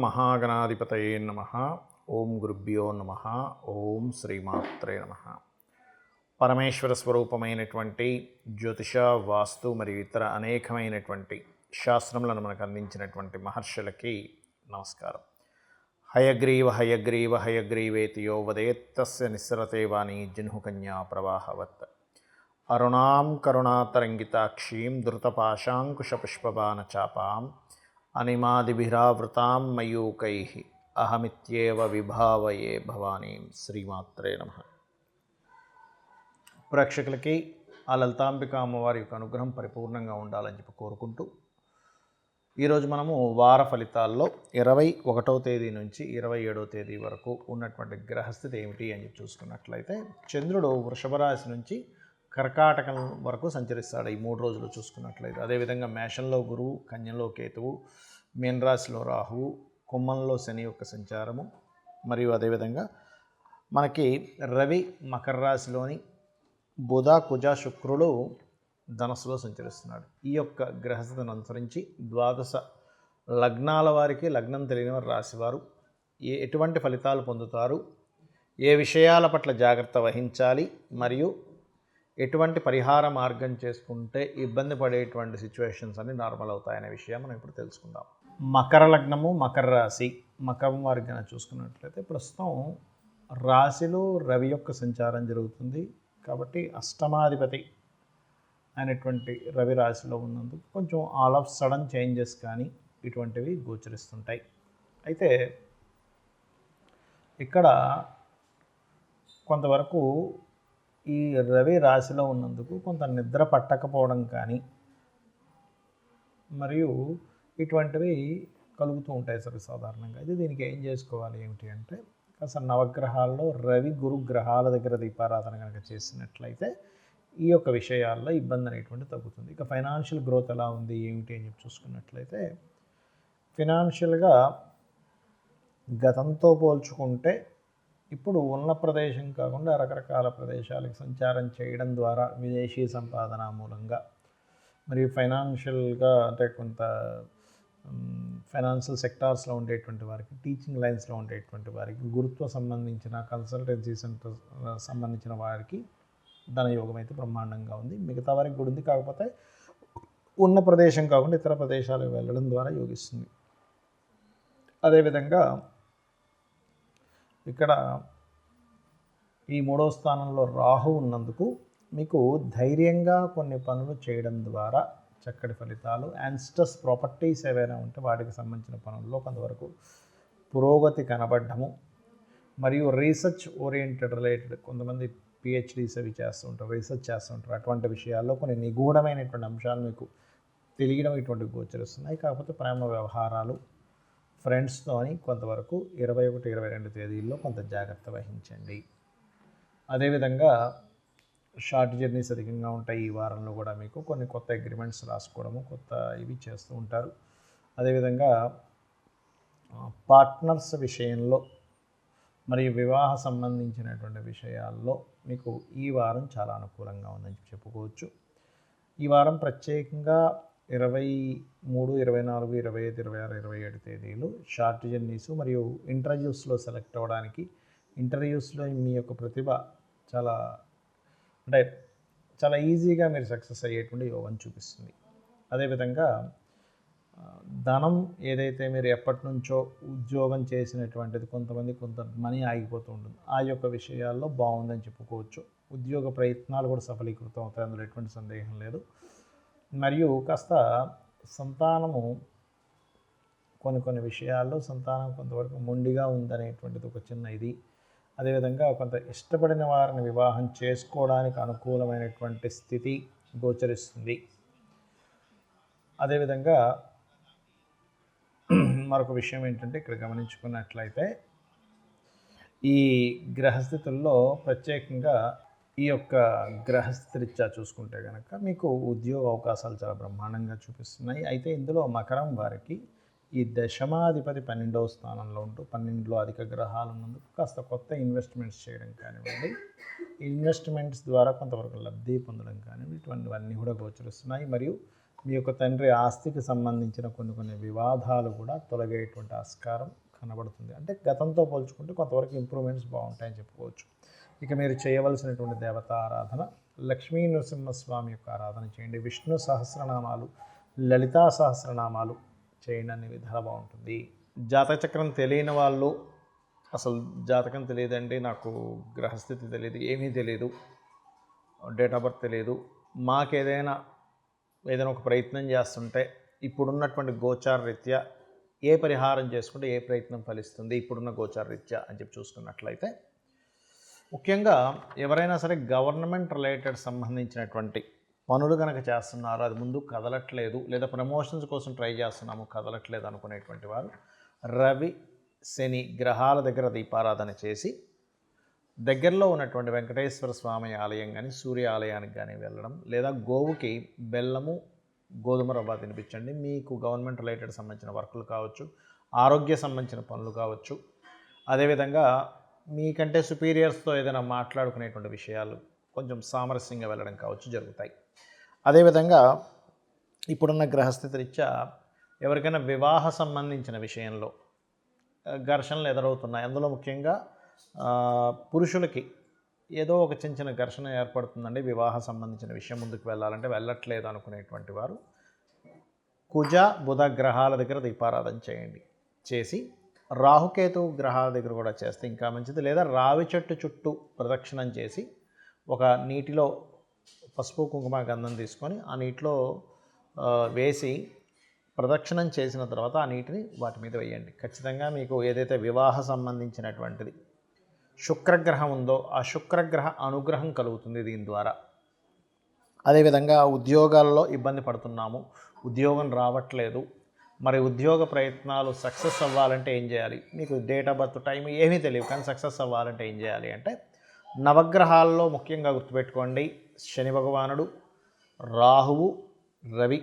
మహాగణాధిపతయే నమః. ఓం గురుభ్యో నమః. ఓం శ్రీమాత్రే నమః. పరమేశ్వర స్వరూపమైనటువంటి జ్యోతిష, వాస్తు మరియు ఇతర అనేకమైనటువంటి శాస్త్రములను మనకు అందించినటువంటి మహర్షులకి నమస్కారం. హయగ్రీవ హయగ్రీవ హయగ్రీవేతి యో వదేత్తస్య నిస్సరతే వాణి జిహ్నుకన్యా ప్రవాహవత్. అరుణాం కరుణాతరంగితాక్షీం ధృతపాశాంకుశపుష్పబాణచాపాం అనిమాదిభిరావృతాం మయూకైః అహమిత్యేవ విభావయే భవానీం. శ్రీమాత్రే నమః. ప్రేక్షకులకి ఆ లలితాంబిక అమ్మవారి యొక్క అనుగ్రహం పరిపూర్ణంగా ఉండాలని చెప్పి కోరుకుంటూ ఈరోజు మనము వార ఫలితాల్లో 21వ తేదీ నుంచి 27వ తేదీ వరకు ఉన్నటువంటి గ్రహస్థితి ఏమిటి అని చెప్పి చూసుకున్నట్లయితే, చంద్రుడు వృషభ రాశి నుంచి కర్కాటకం వరకు సంచరిస్తాడు ఈ 3 రోజులు చూసుకున్నట్లయితే. అదేవిధంగా మేషంలో గురువు, కన్యలో కేతువు, మీనరాశిలో రాహువు, కుంభంలో శని యొక్క సంచారము, మరియు అదేవిధంగా మనకి రవి మకర రాశిలోని, బుధ కుజ శుక్రుడు ధనస్సులో సంచరిస్తున్నాడు. ఈ యొక్క గ్రహస్థితిని అనుసరించి 12 లగ్నాల వారికి, లగ్నం తెలియని వారి రాశివారు ఎటువంటి ఫలితాలు పొందుతారు, ఏ విషయాల పట్ల జాగ్రత్త వహించాలి, మరియు ఎటువంటి పరిహార మార్గం చేసుకుంటే ఇబ్బంది పడేటువంటి సిచ్యువేషన్స్ అన్ని నార్మల్ అవుతాయనే విషయం మనం ఇప్పుడు తెలుసుకుందాం. మకర లగ్నము, మకర రాశి, మకరం వారికి కనుక చూసుకున్నట్లయితే ప్రస్తుతం రాశిలో రవి యొక్క సంచారం జరుగుతుంది. కాబట్టి అష్టమాధిపతి అయినటువంటి రవి రాశిలో ఉన్నందుకు కొంచెం ఆల్ ఆఫ్ సడన్ చేంజెస్ కానీ ఇటువంటివి గోచరిస్తుంటాయి. అయితే ఇక్కడ కొంతవరకు ఈ రవి రాశిలో ఉన్నందుకు కొంత నిద్ర పట్టకపోవడం కానీ మరియు ఇటువంటివి కలుగుతూ ఉంటాయి సర్వసాధారణంగా. అయితే దీనికి ఏం చేసుకోవాలి ఏమిటి అంటే, కాస్త నవగ్రహాల్లో రవి గురు గ్రహాల దగ్గర దీపారాధన కనుక చేసినట్లయితే ఈ యొక్క విషయాల్లో ఇబ్బంది అనేటువంటి తగ్గుతుంది. ఇక ఫైనాన్షియల్ గ్రోత్ ఎలా ఉంది ఏమిటి అని చెప్పి చూసుకున్నట్లయితే, ఫినాన్షియల్గా గతంతో పోల్చుకుంటే ఇప్పుడు ఉన్న ప్రదేశం కాకుండా రకరకాల ప్రదేశాలకు సంచారం చేయడం ద్వారా విదేశీ సంపాదన మూలంగా, మరియు ఫైనాన్షియల్గా అంటే కొంత ఫైనాన్షియల్ సెక్టార్స్లో ఉండేటువంటి వారికి, టీచింగ్ లైన్స్లో ఉండేటువంటి వారికి, గురుత్వ సంబంధించిన కన్సల్టెన్సీ సెంటర్ సంబంధించిన వారికి ధనయోగం అయితే బ్రహ్మాండంగా ఉంది. మిగతా వారికి కూడా ఉంది, కాకపోతే ఉన్న ప్రదేశం కాకుండా ఇతర ప్రదేశాలకు వెళ్ళడం ద్వారా యోగిస్తుంది. అదేవిధంగా ఇక్కడ ఈ 3వ స్థానంలో రాహు ఉన్నందుకు మీకు ధైర్యంగా కొన్ని పనులు చేయడం ద్వారా చక్కటి ఫలితాలు, యాన్స్టస్ ప్రాపర్టీస్ ఏవైనా ఉంటే వాటికి సంబంధించిన పనుల్లో కొంతవరకు పురోగతి కనబడము, మరియు రీసెర్చ్ ఓరియంటెడ్ రిలేటెడ్ కొంతమంది పిహెచ్డీస్ అవి చేస్తూ ఉంటారు, రీసెర్చ్ చేస్తూ ఉంటారు. అటువంటి విషయాల్లో కొన్ని నిగూఢమైనటువంటి అంశాలు మీకు తెలియడం ఇటువంటివి గోచరిస్తున్నాయి. కాకపోతే ప్రేమ వ్యవహారాలు, ఫ్రెండ్స్తోని కొంతవరకు 21, 22 తేదీల్లో కొంత జాగ్రత్త వహించండి. అదేవిధంగా షార్ట్ జర్నీస్ అధికంగా ఉంటాయి ఈ వారంలో కూడా. మీకు కొన్ని కొత్త అగ్రిమెంట్స్ రాసుకోవడము, కొత్త ఇవి చేస్తూ ఉంటారు. అదేవిధంగా పార్ట్నర్స్ విషయంలో మరియు వివాహ సంబంధించినటువంటి విషయాల్లో మీకు ఈ వారం చాలా అనుకూలంగా ఉందని చెప్పుకోవచ్చు. ఈ వారం ప్రత్యేకంగా 23, 24, 25, 26, 27 తేదీలు షార్ట్ జర్నీస్ మరియు ఇంటర్వ్యూస్లో సెలెక్ట్ అవ్వడానికి, ఇంటర్వ్యూస్లో మీ యొక్క ప్రతిభ చాలా ఈజీగా మీరు సక్సెస్ అయ్యేటువంటి యోగం చూపిస్తుంది. అదేవిధంగా ధనం ఏదైతే మీరు ఎప్పటి నుంచో ఉద్యోగం చేసినటువంటిది కొంత మనీ ఆగిపోతూ ఉంటుంది, ఆ యొక్క విషయాల్లో బాగుందని చెప్పుకోవచ్చు. ఉద్యోగ ప్రయత్నాలు కూడా సఫలీకృతం అవుతాయి, అందులో ఎటువంటి సందేహం లేదు. మరియు కాస్త సంతానము కొన్ని విషయాల్లో సంతానం కొంతవరకు మొండిగా ఉందనేటువంటిది ఒక చిన్న ఇది. అదేవిధంగా కొంత ఇష్టపడిన వారిని వివాహం చేసుకోవడానికి అనుకూలమైనటువంటి స్థితి గోచరిస్తుంది. అదేవిధంగా మరొక విషయం ఏంటంటే, ఇక్కడ గమనించుకున్నట్లయితే ఈ గ్రహస్థితుల్లో ప్రత్యేకంగా ఈ యొక్క గ్రహస్థితి రీత్యా చూసుకుంటే కనుక మీకు ఉద్యోగ అవకాశాలు చాలా బ్రహ్మాండంగా చూపిస్తున్నాయి. అయితే ఇందులో మకరం వారికి ఈ దశమాధిపతి 12వ స్థానంలో ఉంటూ 12లో అధిక గ్రహాలు ఉన్నందుకు కాస్త కొత్త ఇన్వెస్ట్మెంట్స్ చేయడం కానివ్వండి, ఇన్వెస్ట్మెంట్స్ ద్వారా కొంతవరకు లబ్ధి పొందడం కానివ్వండి, ఇటువంటివన్నీ కూడా గోచరిస్తున్నాయి. మరియు మీ యొక్క తండ్రి ఆస్తికి సంబంధించిన కొన్ని వివాదాలు కూడా తొలగేటువంటి ఆస్కారం కనబడుతుంది. అంటే గతంతో పోల్చుకుంటే కొంతవరకు ఇంప్రూవ్మెంట్స్ బాగుంటాయని చెప్పుకోవచ్చు. ఇక మీరు చేయవలసినటువంటి దేవతా ఆరాధన లక్ష్మీ నరసింహస్వామి యొక్క ఆరాధన చేయండి. విష్ణు సహస్రనామాలు, లలితా సహస్రనామాలు చేయండి, అన్ని విధాలు బాగుంటుంది. జాతక చక్రం తెలియని వాళ్ళు, అసలు జాతకం తెలియదండి, నాకు గ్రహస్థితి తెలియదు, ఏమీ తెలియదు, డేట్ ఆఫ్ బర్త్ తెలియదు, మాకేదైనా ఒక ప్రయత్నం చేస్తుంటే ఇప్పుడున్నటువంటి గోచార రీత్యా ఏ పరిహారం చేసుకుంటే ఏ ప్రయత్నం ఫలిస్తుంది ఇప్పుడున్న గోచార రీత్యా అని చెప్పి చూసుకున్నట్లయితే, ముఖ్యంగా ఎవరైనా సరే గవర్నమెంట్ రిలేటెడ్ సంబంధించినటువంటి పనులు కనుక చేస్తున్నారు, అది ముందు కదలట్లేదు, లేదా ప్రమోషన్స్ కోసం ట్రై చేస్తున్నాము కదలట్లేదు అనుకునేటువంటి వారు రవి శని గ్రహాల దగ్గర దీపారాధన చేసి దగ్గరలో ఉన్నటువంటి వెంకటేశ్వర స్వామి ఆలయం కానీ సూర్య ఆలయానికి కానీ వెళ్ళడం, లేదా గోవుకి బెల్లము గోధుమ రవ్వ తినిపించండి. మీకు గవర్నమెంట్ రిలేటెడ్ సంబంధించిన వర్కులు కావచ్చు, ఆరోగ్య సంబంధించిన పనులు కావచ్చు, అదేవిధంగా మీకంటే సుపీరియర్స్తో ఏదైనా మాట్లాడుకునేటువంటి విషయాలు కొంచెం సామరస్యంగా వెళ్ళడం కావచ్చు జరుగుతాయి. అదేవిధంగా ఇప్పుడున్న గ్రహస్థితి రీత్యా ఎవరికైనా వివాహ సంబంధించిన విషయంలో ఘర్షణలు ఎదురవుతున్నాయి. అందులో ముఖ్యంగా పురుషులకి ఏదో ఒక చిన్న ఘర్షణ ఏర్పడుతుందండి. వివాహ సంబంధించిన విషయం ముందుకు వెళ్ళాలంటే వెళ్ళట్లేదు అనుకునేటువంటి వారు కుజ బుధ గ్రహాల దగ్గర దీపారాధన చేయండి. చేసి రాహుకేతు గ్రహాల దగ్గర కూడా చేస్తే ఇంకా మంచిది. లేదా రావి చెట్టు చుట్టూ ప్రదక్షిణం చేసి ఒక నీటిలో పసుపు కుంకుమ గంధం తీసుకొని ఆ నీటిలో వేసి ప్రదక్షిణం చేసిన తర్వాత ఆ నీటిని వాటి మీద వేయండి. ఖచ్చితంగా మీకు ఏదైతే వివాహ సంబంధించినటువంటిది శుక్రగ్రహం ఉందో ఆ శుక్రగ్రహ అనుగ్రహం కలుగుతుంది దీని ద్వారా. అదేవిధంగా ఉద్యోగాల్లో ఇబ్బంది పడుతున్నాము, ఉద్యోగం రావట్లేదు, మరి ఉద్యోగ ప్రయత్నాలు సక్సెస్ అవ్వాలంటే ఏం చేయాలి, మీకు డేట్ ఆఫ్ బర్త్ టైం ఏమీ తెలియదు కానీ సక్సెస్ అవ్వాలంటే ఏం చేయాలి అంటే, నవగ్రహాల్లో ముఖ్యంగా గుర్తుపెట్టుకోండి, శని భగవానుడు, రాహువు, రవి,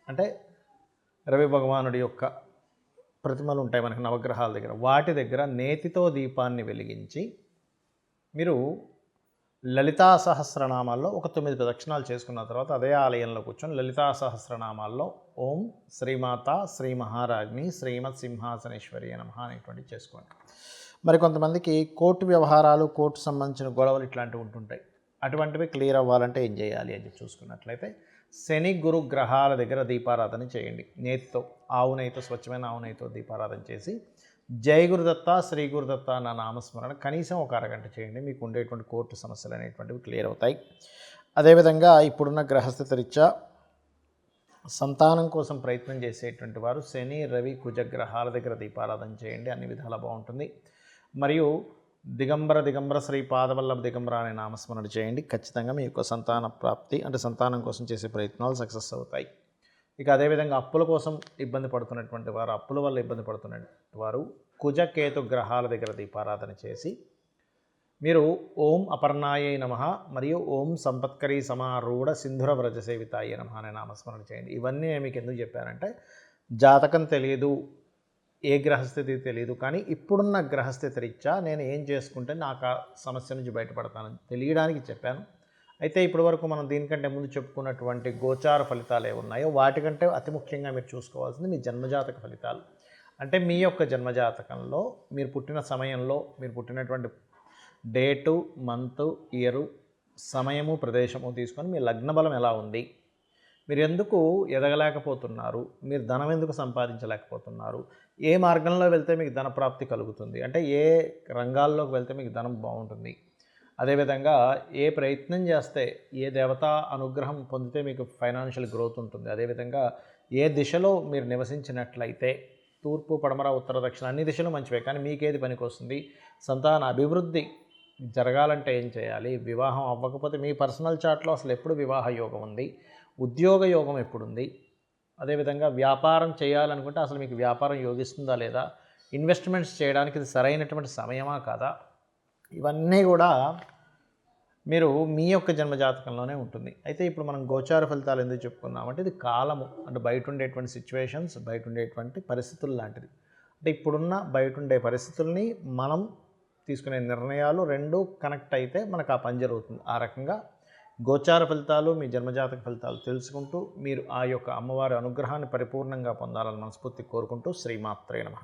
అంటే రవి భగవానుడి యొక్క ప్రతిమలు ఉంటాయి మనకి నవగ్రహాల దగ్గర, వాటి దగ్గర నేతితో దీపాన్ని వెలిగించి మీరు లలితా సహస్రనామాల్లో ఒక 9 ప్రదక్షిణాలు చేసుకున్న తర్వాత అదే ఆలయంలో కూర్చొని లలితా సహస్రనామాల్లో ఓం శ్రీమాత శ్రీ మహారాజ్ని శ్రీమత్ సింహాసనేశ్వరి నమః అనేటువంటి చేసుకోండి. మరి కొంతమందికి కోర్టు వ్యవహారాలు, కోర్టు సంబంధించిన గొడవలు ఇట్లాంటివి ఉంటుంటాయి. అటువంటివి క్లియర్ అవ్వాలంటే ఏం చేయాలి అని చూసుకున్నట్లయితే శని గురు గ్రహాల దగ్గర దీపారాధన చేయండి. నేతితో, ఆవు నెయ్యితో, స్వచ్ఛమైన ఆవు నెయ్యితో దీపారాధన చేసి జై గురుదత్త శ్రీ గురుదత్త అన్న నామస్మరణ కనీసం ఒక అరగంట చేయండి. మీకు ఉండేటువంటి కోర్టు సమస్యలు అనేటువంటివి క్లియర్ అవుతాయి. అదేవిధంగా ఇప్పుడున్న గ్రహస్థితి రీత్యా సంతానం కోసం ప్రయత్నం చేసేటువంటి వారు శని రవి కుజ గ్రహాల దగ్గర దీపారాధన చేయండి, అన్ని విధాలా బాగుంటుంది. మరియు దిగంబర శ్రీ పాదవల్లభ దిగంబర అనే నామస్మరణ చేయండి. ఖచ్చితంగా మీ యొక్క సంతాన ప్రాప్తి అంటే సంతానం కోసం చేసే ప్రయత్నాలు సక్సెస్ అవుతాయి. ఇక అదేవిధంగా అప్పుల కోసం ఇబ్బంది పడుతున్నటువంటి వారు, అప్పుల వల్ల ఇబ్బంది పడుతున్నటువంటి వారు కుజకేతు గ్రహాల దగ్గర దీపారాధన చేసి మీరు ఓం అపర్ణాయై నమః మరియు ఓం సంపత్కరీ సమారూఢ సింధుర వ్రజ సేవితాయ నమః అనే నామస్మరణ చేయండి. ఇవన్నీ నేను మీకు ఎందుకు చెప్పానంటే, జాతకం తెలియదు, ఏ గ్రహస్థితి తెలియదు, కానీ ఇప్పుడున్న గ్రహస్థితి రీత్యా నేను ఏం చేసుకుంటే నాకు ఆ సమస్య నుంచి బయటపడతానని తెలియడానికి చెప్పాను. అయితే ఇప్పటి వరకు మనం దీనికంటే ముందు చెప్పుకున్నటువంటి గోచార ఫలితాలు ఏమున్నాయో వాటికంటే అతి ముఖ్యంగా మీరు చూసుకోవాల్సింది మీ జన్మజాతక ఫలితాలు. అంటే మీ యొక్క జన్మజాతకంలో మీరు పుట్టిన సమయంలో, మీరు పుట్టినటువంటి డేటు, మంత్, ఇయరు, సమయము, ప్రదేశము తీసుకొని మీ లగ్న బలం ఎలా ఉంది, మీరు ఎందుకు ఎదగలేకపోతున్నారు, మీరు ధనం ఎందుకు సంపాదించలేకపోతున్నారు, ఏ మార్గంలో వెళ్తే మీకు ధనప్రాప్తి కలుగుతుంది, అంటే ఏ రంగాల్లోకి వెళ్తే మీకు ధనం బాగుంటుంది, అదేవిధంగా ఏ ప్రయత్నం చేస్తే ఏ దేవతా అనుగ్రహం పొందితే మీకు ఫైనాన్షియల్ గ్రోత్ ఉంటుంది, అదేవిధంగా ఏ దిశలో మీరు నివసించినట్లయితే తూర్పు పడమర ఉత్తర దక్షిణ అన్ని దిశలు మంచివే, కానీ మీకేది పనికి వస్తుంది, సంతాన అభివృద్ధి జరగాలంటే ఏం చేయాలి, వివాహం అవ్వకపోతే మీ పర్సనల్ చార్ట్లో అసలు ఎప్పుడు వివాహ యోగం ఉంది, ఉద్యోగ యోగం ఎప్పుడుంది, అదేవిధంగా వ్యాపారం చేయాలనుకుంటే అసలు మీకు వ్యాపారం యోగిస్తుందా లేదా, ఇన్వెస్ట్మెంట్స్ చేయడానికి ఇది సరైనటువంటి సమయమా కాదా, ఇవన్నీ కూడా మీరు మీ యొక్క జన్మజాతకంలోనే ఉంటుంది. అయితే ఇప్పుడు మనం గోచార ఫలితాలు ఎందుకు చెప్పుకున్నామంటే ఇది కాలము, అంటే బయట ఉండేటువంటి సిచ్యువేషన్స్, బయట ఉండేటువంటి పరిస్థితులు లాంటిది. అంటే ఇప్పుడున్న బయట ఉండే పరిస్థితుల్ని మనం తీసుకునే నిర్ణయాలు రెండు కనెక్ట్ అయితే మనకు ఆ పని జరుగుతుంది. ఆ రకంగా గోచార ఫలితాలు, మీ జన్మజాతక ఫలితాలు తెలుసుకుంటూ మీరు ఆ యొక్క అమ్మవారి అనుగ్రహాన్ని పరిపూర్ణంగా పొందాలని మనస్ఫూర్తి కోరుకుంటూ శ్రీమాత్రే నమః.